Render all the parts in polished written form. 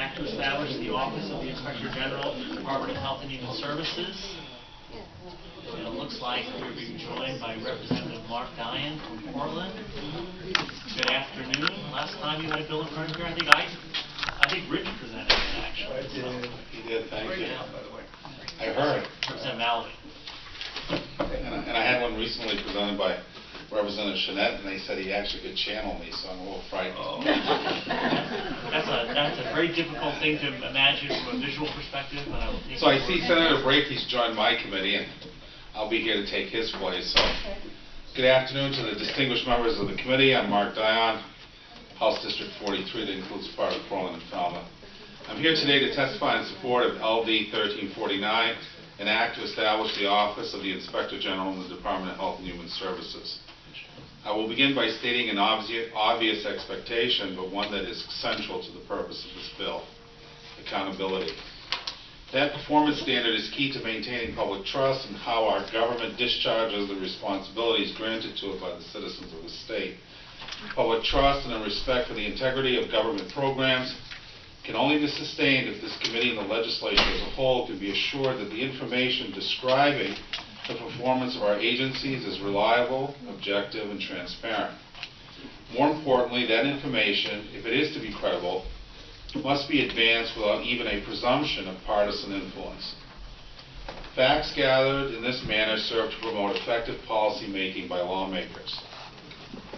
act to establish the Office of the Inspector General, Department of Health and Human Services. And it looks like we're being joined by Representative Dion from Portland. Good afternoon. Last time you had a bill in front of you, I think Rich presented it actually. I did. He did, thank you. By the way. I heard. Representative Mallory. And I had one recently presented by Representative Chanette, and they said he actually could channel me, so I'm a little frightened. Oh. That's a very difficult thing to imagine from a visual perspective. But I will take so I see Senator Brake's joined my committee, and I'll be here to take his place. So, good afternoon to the distinguished members of the committee. I'm Mark Dion, House District 43, that includes part of Portland and Falmouth. I'm here today to testify in support of LD 1349, an act to establish the Office of the Inspector General in the Department of Health and Human Services. I will begin by stating an obvious expectation, but one that is central to the purpose of this bill: accountability. That performance standard is key to maintaining public trust in how our government discharges the responsibilities granted to it by the citizens of the state. Public trust and a respect for the integrity of government programs can only be sustained if this committee and the legislature as a whole can be assured that the information describing the performance of our agencies is reliable, objective, and transparent. More importantly, that information, if it is to be credible, must be advanced without even a presumption of partisan influence. Facts gathered in this manner serve to promote effective policy making by lawmakers.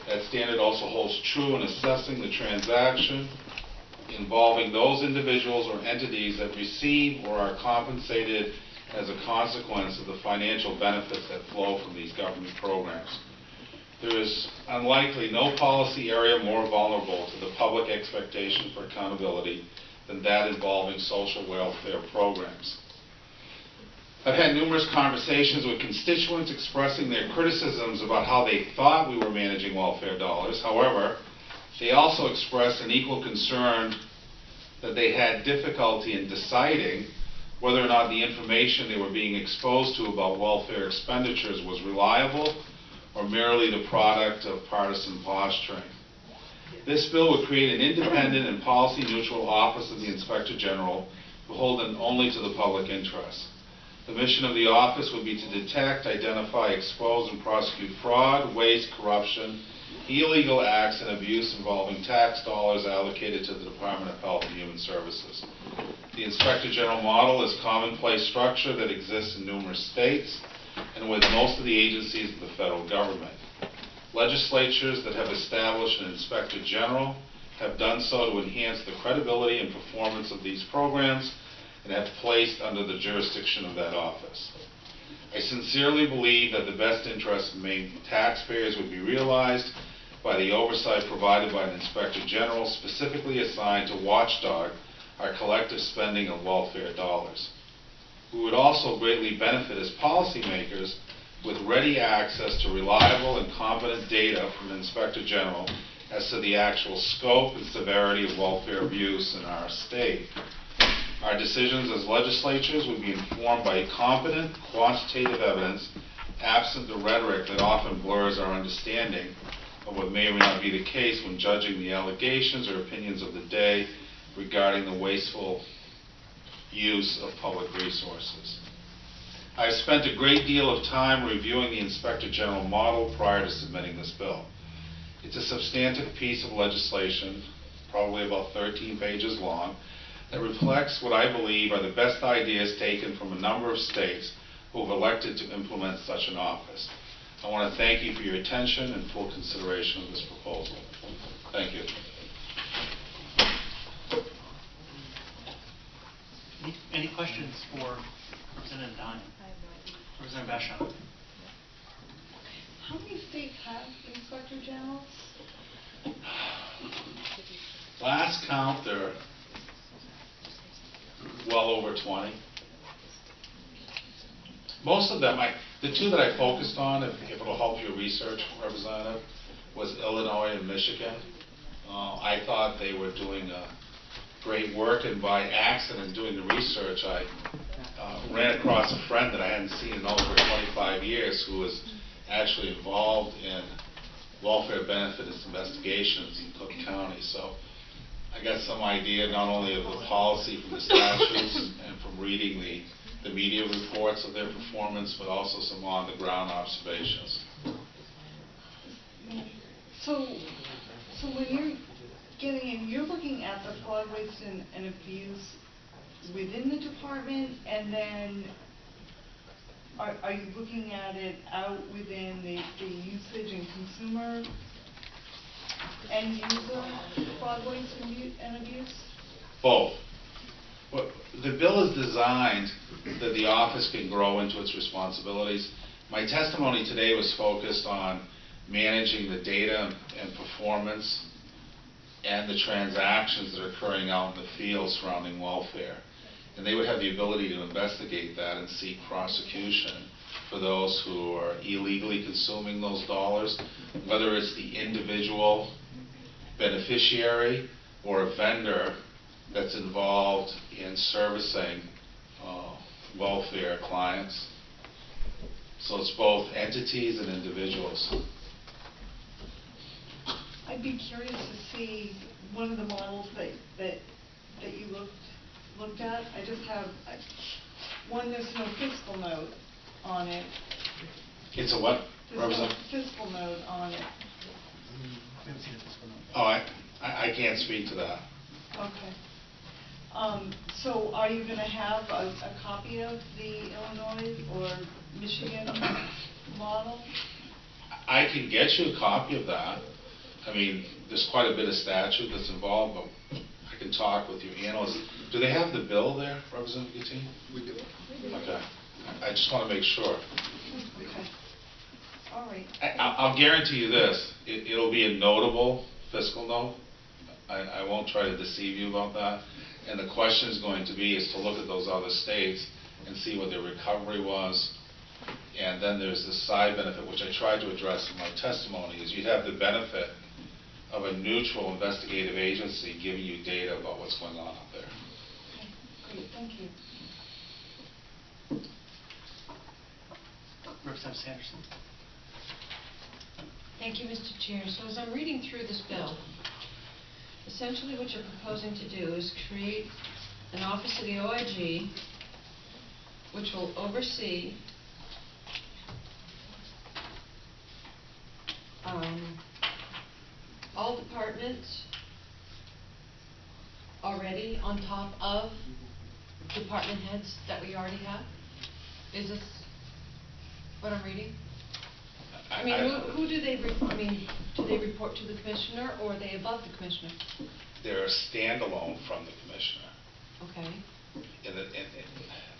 That standard also holds true in assessing the transaction involving those individuals or entities that receive or are compensated as a consequence of the financial benefits that flow from these government programs. There is unlikely no policy area more vulnerable to the public expectation for accountability than that involving social welfare programs. I've had numerous conversations with constituents expressing their criticisms about how they thought we were managing welfare dollars. However, they also expressed an equal concern that they had difficulty in deciding whether or not the information they were being exposed to about welfare expenditures was reliable or merely the product of partisan posturing. This bill would create an independent and policy-neutral Office of the Inspector General beholden only to the public interest. The mission of the office would be to detect, identify, expose, and prosecute fraud, waste, corruption, illegal acts, and abuse involving tax dollars allocated to the Department of Health and Human Services. The Inspector General model is commonplace structure that exists in numerous states and with most of the agencies of the federal government. Legislatures that have established an Inspector General have done so to enhance the credibility and performance of these programs and have placed under the jurisdiction of that office. I sincerely believe that the best interests of Maine taxpayers would be realized by the oversight provided by an Inspector General specifically assigned to watchdog our collective spending of welfare dollars. We would also greatly benefit as policymakers with ready access to reliable and competent data from the Inspector General as to the actual scope and severity of welfare abuse in our state. Our decisions as legislatures would be informed by competent, quantitative evidence, absent the rhetoric that often blurs our understanding of what may or may not be the case when judging the allegations or opinions of the day regarding the wasteful use of public resources. I have spent a great deal of time reviewing the Inspector General model prior to submitting this bill. It's a substantive piece of legislation, probably about 13 pages long, that reflects what I believe are the best ideas taken from a number of states who have elected to implement such an office. I want to thank you for your attention and full consideration of this proposal. Thank you. Any questions for Representative Dion? Representative Basham. How many states have Inspector Generals? Last count, there are well over 20. Most of them, the two that I focused on, if it'll help your research, Representative, was Illinois and Michigan. I thought they were doing great work, and by accident doing the research, I ran across a friend that I hadn't seen in over 25 years who was actually involved in welfare benefits investigations in Cook County. So I got some idea not only of the policy from the statutes and from reading the media reports of their performance, but also some on-the-ground observations. So when you're getting in, you're looking at the fraud, waste, and abuse within the department, and then are you looking at it out within the usage and consumer end user fraud, waste, and abuse? Both. Well, the bill is designed that the office can grow into its responsibilities. My testimony today was focused on managing the data and performance and the transactions that are occurring out in the field surrounding welfare. And they would have the ability to investigate that and seek prosecution for those who are illegally consuming those dollars, whether it's the individual beneficiary or a vendor that's involved in servicing welfare clients. So it's both entities and individuals. I'd be curious to see one of the models that you looked at. I just have one. There's no fiscal note on it. It's a what? There's no fiscal note on it. Oh, I can't speak to that. Okay. So are you going to have a copy of the Illinois or Michigan model? I can get you a copy of that. I mean, there's quite a bit of statute that's involved, but I can talk with your analysts. Do they have the bill there, Representative Guttini? We do. Okay. I just want to make sure. Okay. All right. I'll guarantee you this, it'll be a notable fiscal note. I won't try to deceive you about that. And the question is going to be is to look at those other states and see what their recovery was. And then there's the side benefit, which I tried to address in my testimony, is you'd have the benefit of a neutral investigative agency giving you data about what's going on out there. Okay, great, thank you. Representative Sanderson. Thank you, Mr. Chair. So as I'm reading through this bill, essentially what you're proposing to do is create an office of the OIG which will oversee all departments already on top of department heads that we already have? Is this what I'm reading? I mean, who do they, do they report to the commissioner, or are they above the commissioner? They're a standalone from the commissioner. Okay. And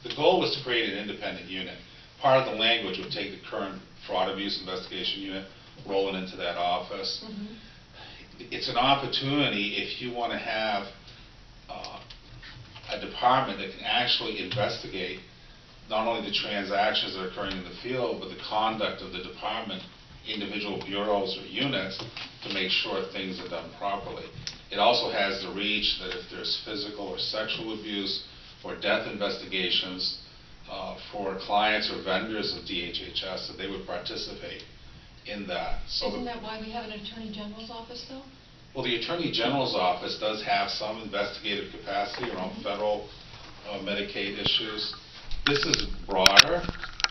the goal was to create an independent unit. Part of the language would take the current fraud abuse investigation unit, roll it into that office. Mm-hmm. It's an opportunity if you want to have a department that can actually investigate not only the transactions that are occurring in the field, but the conduct of the department, individual bureaus or units, to make sure things are done properly. It also has the reach that if there's physical or sexual abuse or death investigations for clients or vendors of DHHS, that they would participate in that. So isn't that why we have an Attorney General's office, though? Well, the Attorney General's office does have some investigative capacity around federal Medicaid issues. This is broader,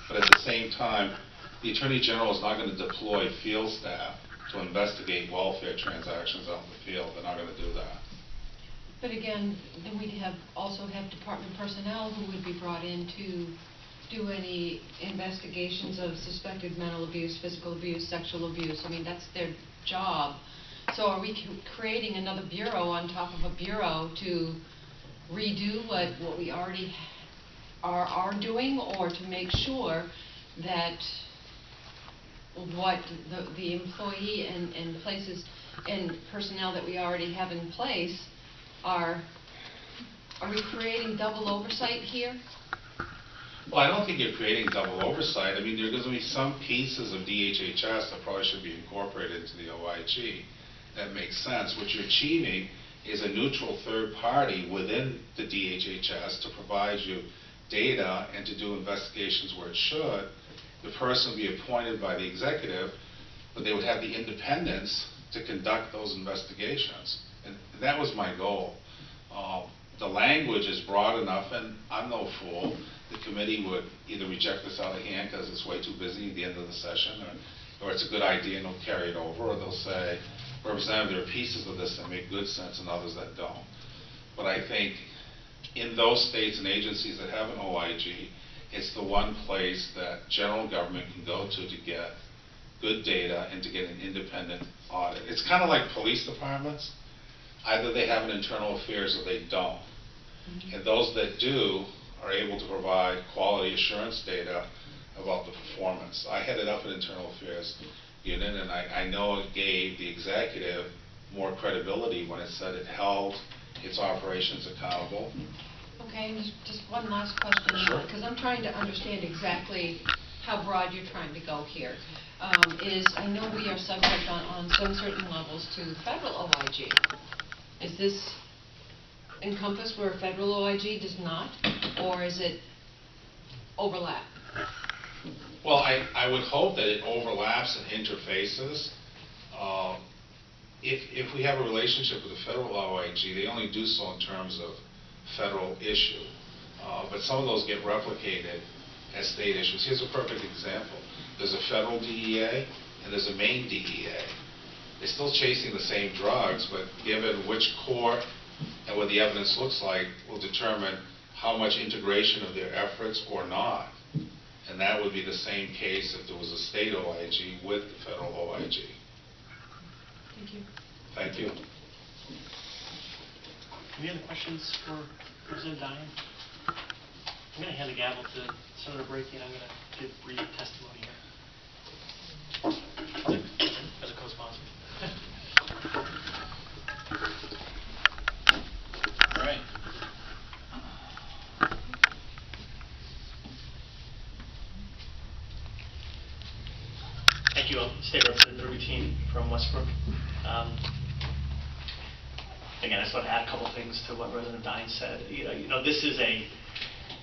but at the same time, the Attorney General is not going to deploy field staff to investigate welfare transactions out in the field. They're not going to do that. But again, then we'd also have department personnel who would be brought in to do any investigations of suspected mental abuse, physical abuse, sexual abuse. I mean, that's their job. So are we creating another bureau on top of a bureau to redo what we already are doing, or to make sure that what the employee and places and personnel that we already have in place are we creating double oversight here? Well, I don't think you're creating double oversight. I mean, there's going to be some pieces of DHHS that probably should be incorporated into the OIG. That makes sense. What you're achieving is a neutral third party within the DHHS to provide you data and to do investigations where it should. The person would be appointed by the executive, but they would have the independence to conduct those investigations. And that was my goal. The language is broad enough, and I'm no fool. The committee would either reject this out of hand because it's way too busy at the end of the session, or it's a good idea and they'll carry it over, or they'll say, Representative, there are pieces of this that make good sense and others that don't. But I think in those states and agencies that have an OIG, it's the one place that general government can go to get good data and to get an independent audit. It's kind of like police departments. Either they have an internal affairs or they don't. And those that do are able to provide quality assurance data about the performance. I headed up an internal affairs unit, and I know it gave the executive more credibility when it said it held its operations accountable. Okay, and just one last question, Sure. because I'm trying to understand exactly how broad you're trying to go here. I know we are subject on some certain levels to federal OIG. Is this encompass where federal OIG does not, or is it overlap? Well, I would hope that it overlaps and interfaces. If we have a relationship with the federal OIG, they only do so in terms of federal issue. But some of those get replicated as state issues. Here's a perfect example. There's a federal DEA and there's a Maine DEA. They're still chasing the same drugs, but given which court and what the evidence looks like will determine how much integration of their efforts or not. And that would be the same case if there was a state OIG with the federal OIG. Thank you. Thank you. Any other questions for President Dion? I'm going to hand the gavel to Senator Brackey, and I'm going to give brief testimony here as a co-sponsor. All right. Thank you, State Representative Routine from Westbrook. Again, I just want to add a couple things to what Representative Dion said.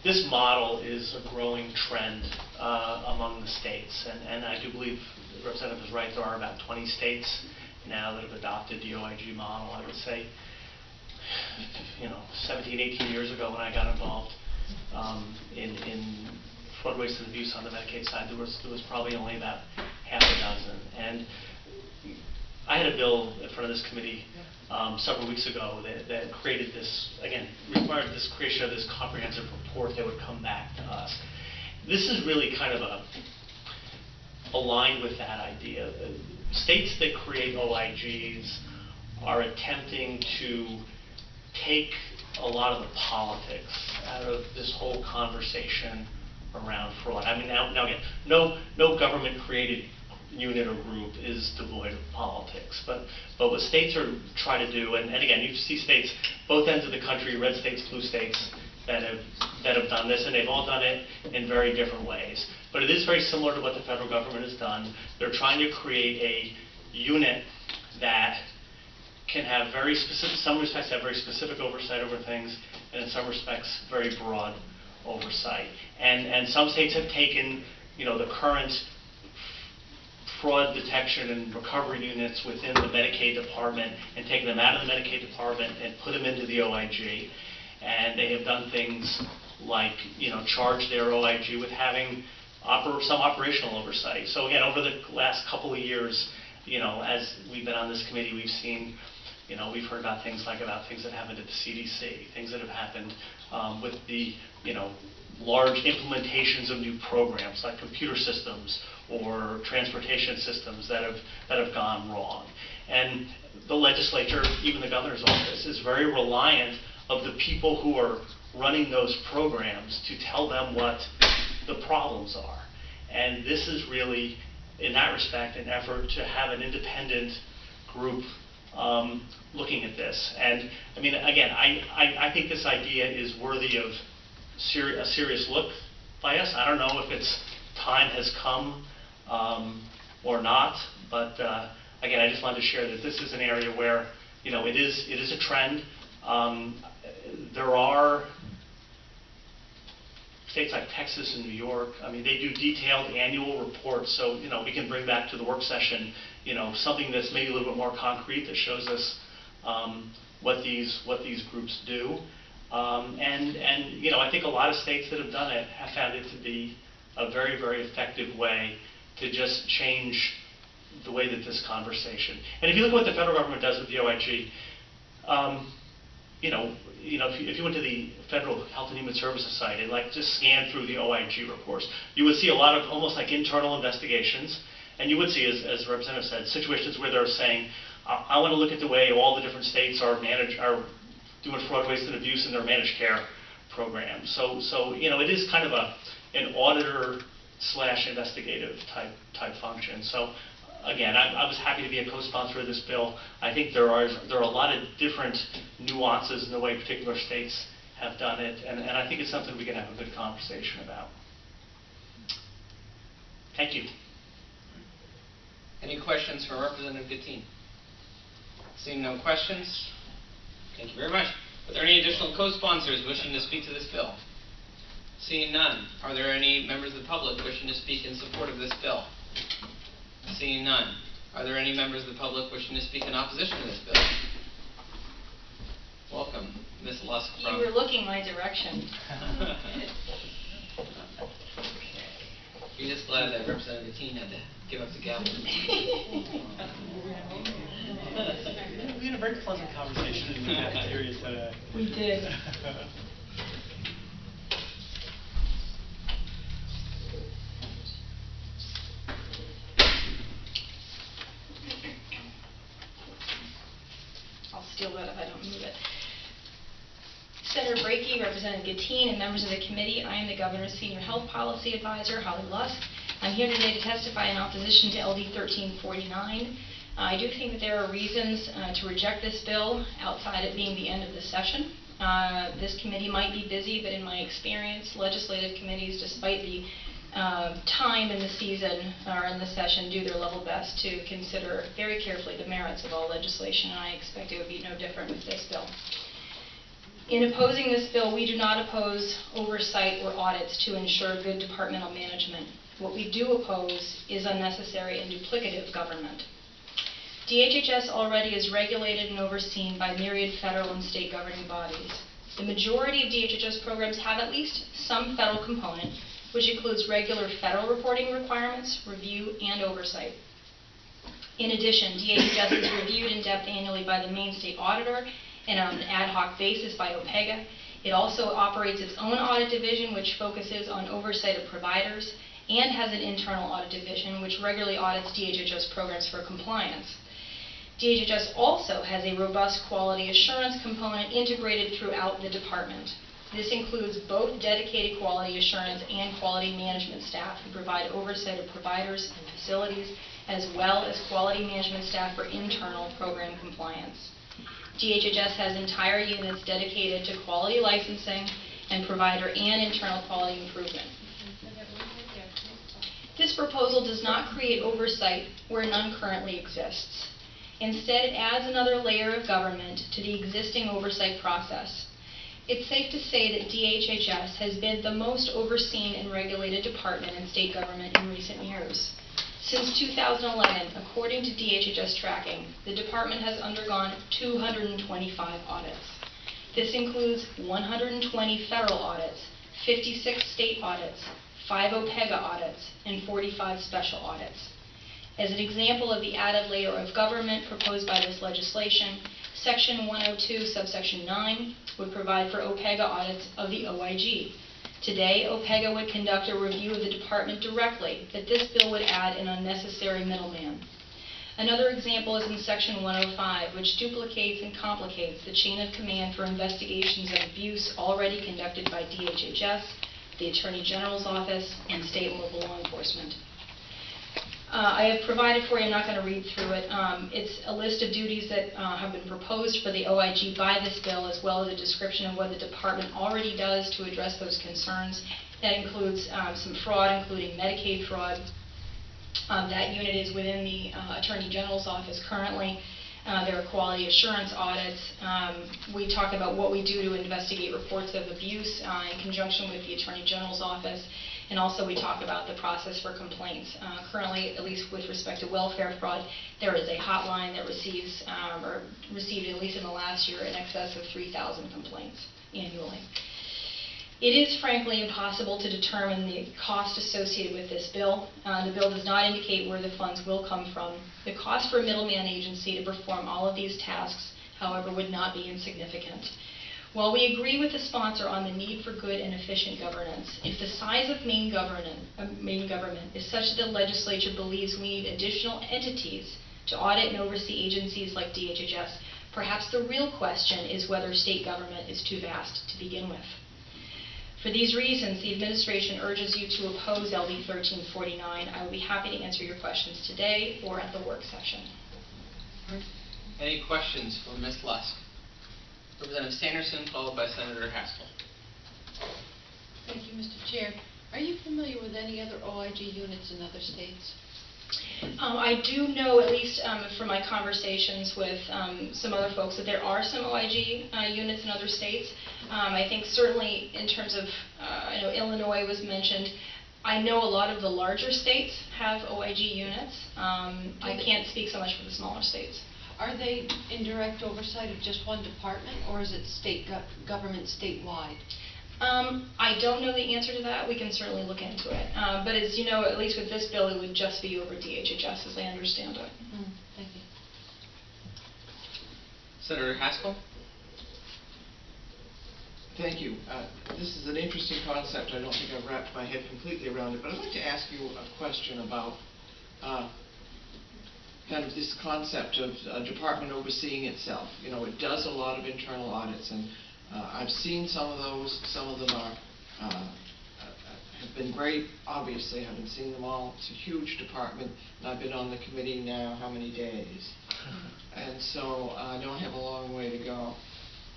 This model is a growing trend among the states, and I do believe the Representative is right. There are about 20 states now that have adopted the OIG model. I would say, 17, 18 years ago when I got involved in fraud, waste, and abuse on the Medicaid side, there was probably only about half a dozen. And I had a bill in front of this committee several weeks ago that created this, again, required this creation of this comprehensive report that would come back to us. This is really kind of aligned with that idea. States that create OIGs are attempting to take a lot of the politics out of this whole conversation around fraud. I mean, now again, no government-created unit or group is devoid of politics, but what states are trying to do, and again, you see states, both ends of the country, red states, blue states, that have done this, and they've all done it in very different ways. But it is very similar to what the federal government has done. They're trying to create a unit that can have very specific, some respects have very specific oversight over things, and in some respects very broad oversight. And some states have taken, the current fraud detection and recovery units within the Medicaid department and taken them out of the Medicaid department and put them into the OIG. And they have done things like, charge their OIG with having some operational oversight. So again, over the last couple of years, as we've been on this committee, we've seen, we've heard about things that happened at the CDC, things that have happened with the, large implementations of new programs like computer systems or transportation systems that have gone wrong. And the legislature, even the governor's office, is very reliant of the people who are running those programs to tell them what the problems are. And this is really, in that respect, an effort to have an independent group looking at this. And I mean, again, I think this idea is worthy of a serious look by us. I don't know if time has come or not, but again, I just wanted to share that this is an area where it is a trend. There are states like Texas and New York. I mean, they do detailed annual reports, so we can bring back to the work session something that's maybe a little bit more concrete that shows us what these groups do. And you know, I think a lot of states that have done it have found it to be a very, very effective way to just change the way that this conversation. And if you look at what the federal government does with the OIG, if you went to the Federal Health and Human Services site and like just scan through the OIG reports, you would see a lot of almost like internal investigations, and you would see, as the representative said, situations where they're saying, I want to look at the way all the different states are doing fraud, waste, and abuse in their managed care program. So you know, it is kind of an auditor / investigative type function. So again, I was happy to be a co-sponsor of this bill. I think there are a lot of different nuances in the way particular states have done it, and I think it's something we can have a good conversation about. Thank you. Any questions for Representative Gattin? Seeing no questions, thank you very much. Are there any additional co-sponsors wishing to speak to this bill? Seeing none, are there any members of the public wishing to speak in support of this bill? Seeing none, are there any members of the public wishing to speak in opposition to this bill? Welcome, Ms. Lusk. You were looking my direction. You're just glad that Representative Gattin had to give up the gavel. We had a very pleasant conversation in the cafeteria today. We did. I'll steal that if I don't move it. Senator Brakey, Representative Gattin, and members of the committee, I am the Governor's Senior Health Policy Advisor, Holly Lusk. I'm here today to testify in opposition to LD 1349. I do think that there are reasons to reject this bill outside it being the end of the session. This committee might be busy, but in my experience, legislative committees, despite the time in the season or in the session, do their level best to consider very carefully the merits of all legislation, and I expect it would be no different with this bill. In opposing this bill, we do not oppose oversight or audits to ensure good departmental management. What we do oppose is unnecessary and duplicative government. DHHS already is regulated and overseen by myriad federal and state governing bodies. The majority of DHHS programs have at least some federal component, which includes regular federal reporting requirements, review, and oversight. In addition, DHHS is reviewed in depth annually by the Maine State Auditor and on an ad hoc basis by OPEGA. It also operates its own audit division, which focuses on oversight of providers, and has an internal audit division, which regularly audits DHHS programs for compliance. DHHS also has a robust quality assurance component integrated throughout the department. This includes both dedicated quality assurance and quality management staff who provide oversight of providers and facilities, as well as quality management staff for internal program compliance. DHHS has entire units dedicated to quality licensing and provider and internal quality improvement. This proposal does not create oversight where none currently exists. Instead, it adds another layer of government to the existing oversight process. It's safe to say that DHHS has been the most overseen and regulated department in state government in recent years. Since 2011, according to DHHS tracking, the department has undergone 225 audits. This includes 120 federal audits, 56 state audits, 5 OPEGA audits, and 45 special audits. As an example of the added layer of government proposed by this legislation, Section 102, subsection 9, would provide for OPEGA audits of the OIG. Today, OPEGA would conduct a review of the department directly, but this bill would add an unnecessary middleman. Another example is in Section 105, which duplicates and complicates the chain of command for investigations of abuse already conducted by DHHS, the Attorney General's Office, and state and local law enforcement. I have provided for you, I'm not going to read through it. It's a list of duties that have been proposed for the OIG by this bill, as well as a description of what the department already does to address those concerns. That includes some fraud, including Medicaid fraud. That unit is within the Attorney General's office currently. There are quality assurance audits. We talk about what we do to investigate reports of abuse in conjunction with the Attorney General's office. And also we talk about the process for complaints. Currently, at least with respect to welfare fraud, there is a hotline that receives, or received at least in the last year, in excess of 3,000 complaints annually. It is frankly impossible to determine the cost associated with this bill. The bill does not indicate where the funds will come from. The cost for a middleman agency to perform all of these tasks, however, would not be insignificant. While we agree with the sponsor on the need for good and efficient governance, if the size of Maine government is such that the legislature believes we need additional entities to audit and oversee agencies like DHHS, perhaps the real question is whether state government is too vast to begin with. For these reasons, the administration urges you to oppose LD 1349. I will be happy to answer your questions today or at the work session. Any questions for Ms. Lusk? Representative Sanderson, followed by Senator Haskell. Thank you, Mr. Chair. Are you familiar with any other OIG units in other states? I do know, at least from my conversations with some other folks, that there are some OIG units in other states. I think certainly in terms of, I know Illinois was mentioned. I know a lot of the larger states have OIG units. I can't speak so much for the smaller states. Are they in direct oversight of just one department, or is it state government statewide? I don't know the answer to that. We can certainly look into it. But as you know, at least with this bill, it would just be over DHHS as I understand it. Thank you. Senator Haskell. Thank you. This is an interesting concept. I don't think I've wrapped my head completely around it, but I'd like to ask you a question about kind of this concept of a department overseeing itself. You know, it does a lot of internal audits, and I've seen some of those. Some of them are have been great. Obviously, I haven't seen them all. It's a huge department, and I've been on the committee now how many days? And so I know I have a long way to go.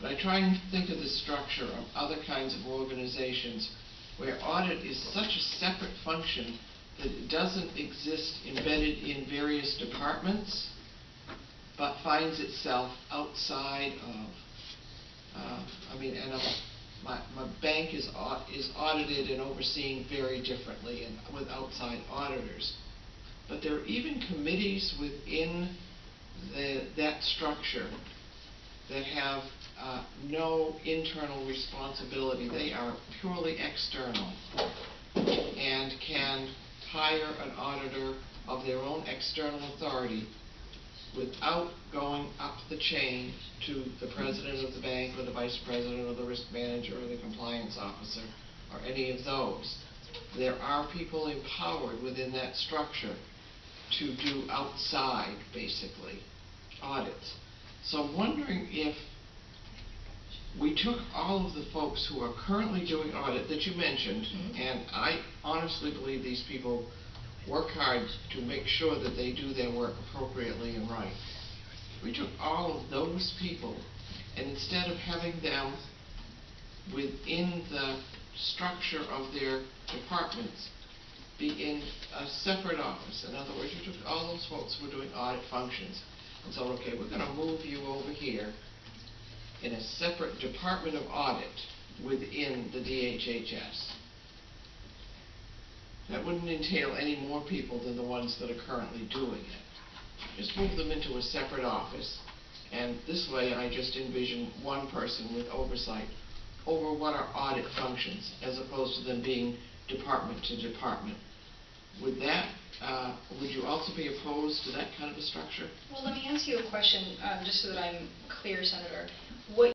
But I try and think of the structure of other kinds of organizations where audit is such a separate function that it doesn't exist embedded in various departments, but finds itself outside of. I mean, and my bank is audited and overseen very differently and with outside auditors. But there are even committees within that structure that have no internal responsibility. They are purely external and can hire an auditor of their own external authority without going up the chain to the president of the bank or the vice president or the risk manager or the compliance officer or any of those. There are people empowered within that structure to do outside, basically, audits. So I'm wondering if we took all of the folks who are currently doing audit that you mentioned, and I honestly believe these people work hard to make sure that they do their work appropriately and right. We took all of those people, and instead of having them within the structure of their departments, be in a separate office. In other words, you took all those folks who were doing audit functions and said, okay, we're going to move you over here in a separate department of audit within the DHHS. That wouldn't entail any more people than the ones that are currently doing it. Just move them into a separate office, and this way I just envision one person with oversight over what are audit functions as opposed to them being department to department. Would you also be opposed to that kind of a structure? Well, let me ask you a question, just so that I'm clear, Senator. What